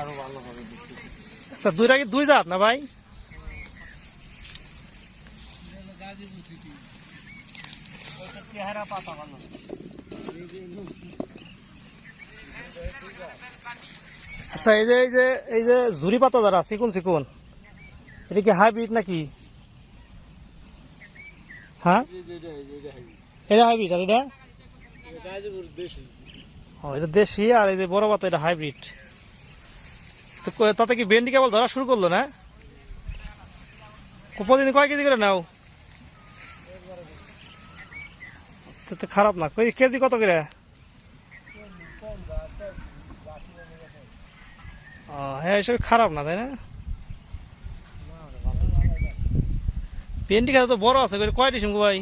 আরো ভালো হবে। আচ্ছা, দুইটা কি দুই জাত না ভাই? চেহারা পাতা ভালো। আচ্ছা, এই যে ঝুরি পাতা যারা চিকুন চিকুন, এটা কি হাইব্রিড নাকি? হ্যাঁ, এটা হাইব্রিড আর এটা এটা দেশি, আর এই যে বড় পাতা এটা হাইব্রিড। তাতে কি ভেন্ডি কেবল ধরা শুরু করলো না? প্রতিদিন কয় কেজি করে নাও? তো খারাপ না, কেজি কত করে? হ্যাঁ, এসব খারাপ না, তাই না? ভেন্ডি খেতে তো বড় আছে, কয় ডিসিম ভাই?